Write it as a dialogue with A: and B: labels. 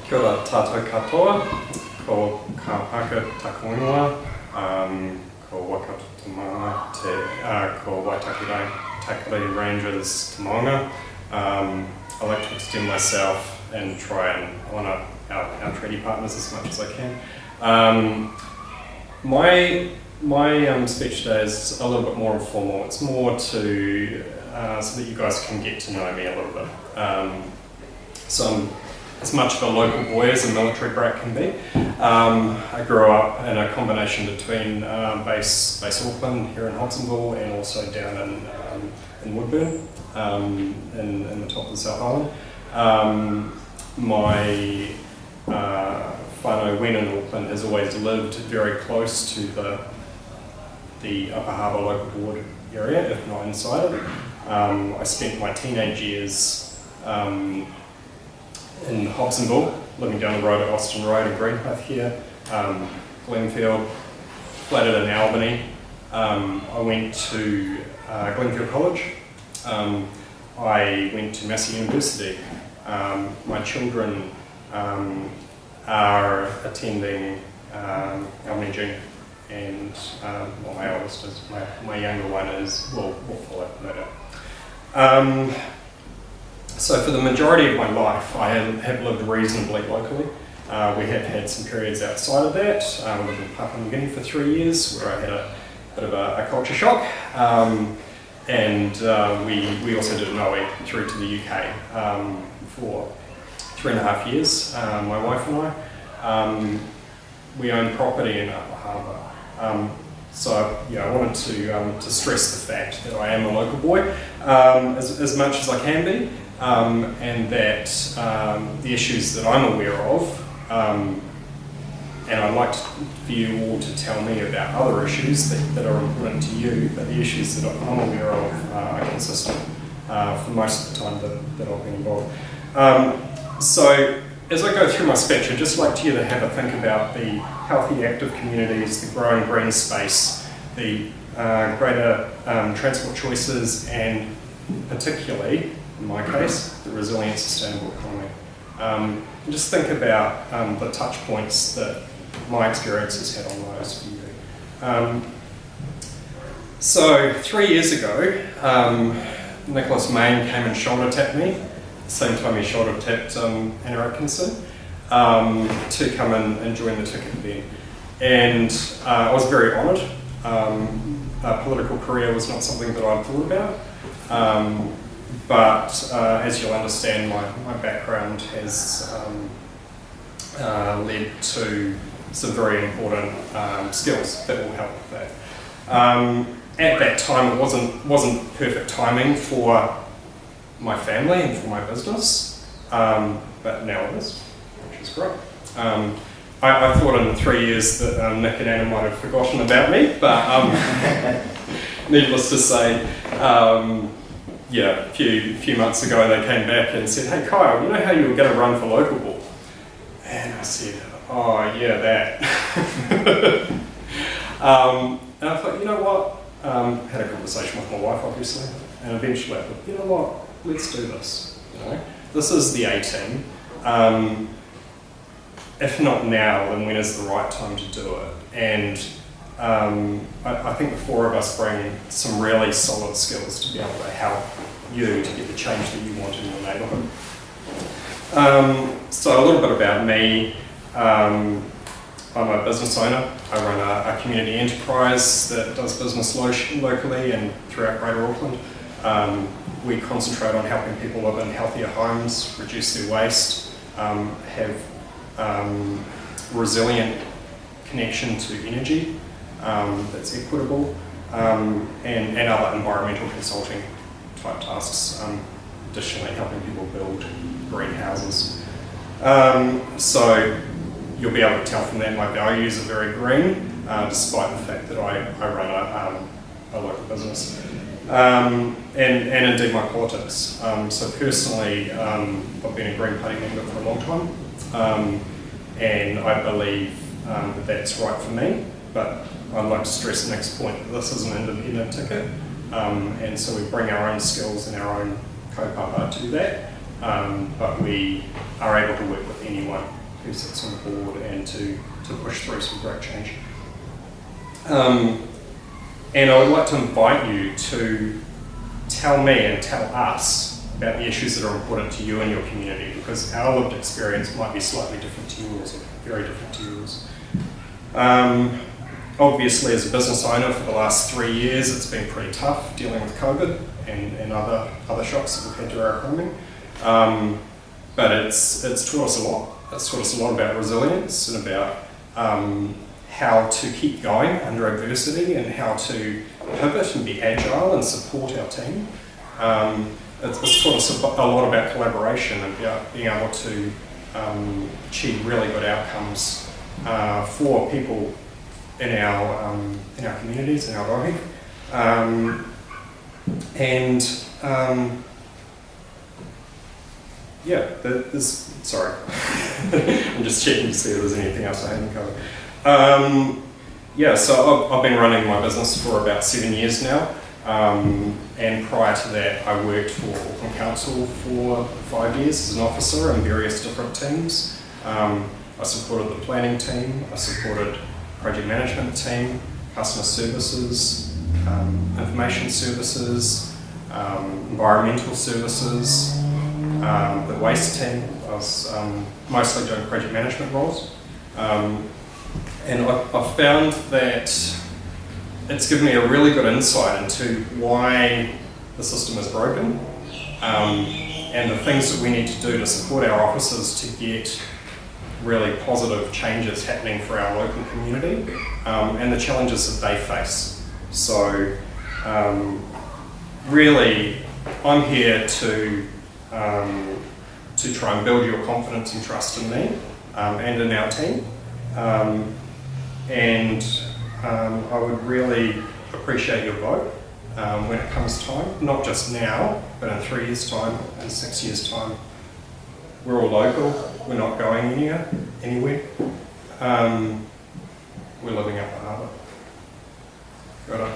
A: Kia ora tātou katoa, ko ka paka takoinua, ko Waikato te mana, ko Waitakere Rangers te maunga. I like to extend myself and try and honour our treaty partners as much as I can. My speech today is a little bit more informal. It's more to so that you guys can get to know me a little bit. So I'm as much of a local boy as a military brat can be. I grew up in a combination between base Auckland here in Hodgsonville and also down in Woodburn in the top of the South Island. My whānau when in Auckland has always lived very close to the Upper Harbour local board area, if not inside it. I spent my teenage years in Hodgsonville, living down the road at Austin Road and Greenhithe here, Glenfield, flatted in Albany. I went to Glenfield College. I went to Massey University. My children are attending Albany Junior, and well, my oldest is, my younger one will follow, no doubt. So for the majority of my life, I have lived reasonably locally. We have had some periods outside of that. I lived in Papua New Guinea for 3 years, where I had a bit of a culture shock. And we also did an OE through to the UK for 3.5 years, my wife and I. We own property in Upper Harbour. So yeah, I wanted to stress the fact that I am a local boy as much as I can be, and that the issues that I'm aware of, and I'd like for you all to tell me about other issues that are important to you, but the issues that I'm aware of are consistent for most of the time that I've been involved. So as I go through my speech, I'd just like you to have a think about the healthy, active communities, the growing green space, the greater transport choices, and particularly, in my case, the resilient, sustainable economy. And just think about the touch points that my experience has had on those for you. So 3 years ago, Nicholas Main came and shoulder tapped me, the same time he shoulder tapped Anna Atkinson, to come in and join the ticket event. And I was very honoured. A political career was not something that I'd thought about. But as you'll understand, my background has led to some very important skills that will help with that. At that time, it wasn't perfect timing for my family and for my business, but now it is, which is great. I thought in 3 years that Nick and Anna might have forgotten about me, but needless to say, yeah, a few months ago they came back and said, "Hey Kyle, you know how you were going to run for local board?" And I said, "Oh yeah, that." And I thought, you know what? Had a conversation with my wife, obviously, and eventually I thought, you know what? Let's do this. You know, this is the 18. If not now, then when is the right time to do it? And I think the four of us bring some really solid skills to be able to help you to get the change that you want in your neighbourhood. So a little bit about me. I'm a business owner. I run a community enterprise that does business locally and throughout Greater Auckland. We concentrate on helping people live in healthier homes, reduce their waste, have resilient connection to energy that's equitable, and other environmental consulting type tasks, additionally helping people build greenhouses. So you'll be able to tell from that my values are very green, despite the fact that I run a local business. And indeed my politics. So personally, I've been a Green Party member for a long time, and I believe that that's right for me, but I'd like to stress the next point that this is an independent ticket, and so we bring our own skills and our own kaupapa to that, but we are able to work with anyone who sits on the board and to push through some great change. And I would like to invite you to tell me and tell us about the issues that are important to you and your community, because our lived experience might be slightly different to yours, or very different to yours. Obviously, as a business owner for the last 3 years, it's been pretty tough dealing with COVID and other shocks that we've had to our economy. But it's taught us a lot. It's taught us a lot about resilience and about how to keep going under adversity and how to pivot and be agile and support our team. It's taught us a lot about collaboration and about being able to achieve really good outcomes for people in our communities, in our wāhi. Sorry, I'm just checking to see if there's anything else I haven't covered. So I've been running my business for about 7 years now, and prior to that I worked for Auckland Council for 5 years as an officer in various different teams. I supported the planning team, I supported project management team, customer services, information services, environmental services, the waste team. I was mostly doing project management roles. And I've found that it's given me a really good insight into why the system is broken, and the things that we need to do to support our officers to get really positive changes happening for our local community, and the challenges that they face. So really, I'm here to try and build your confidence and trust in me and in our team. I would really appreciate your vote when it comes time, not just now, but in 3 years' time, in 6 years' time. We're all local, we're not going anywhere. We're living up the harbour. Got it.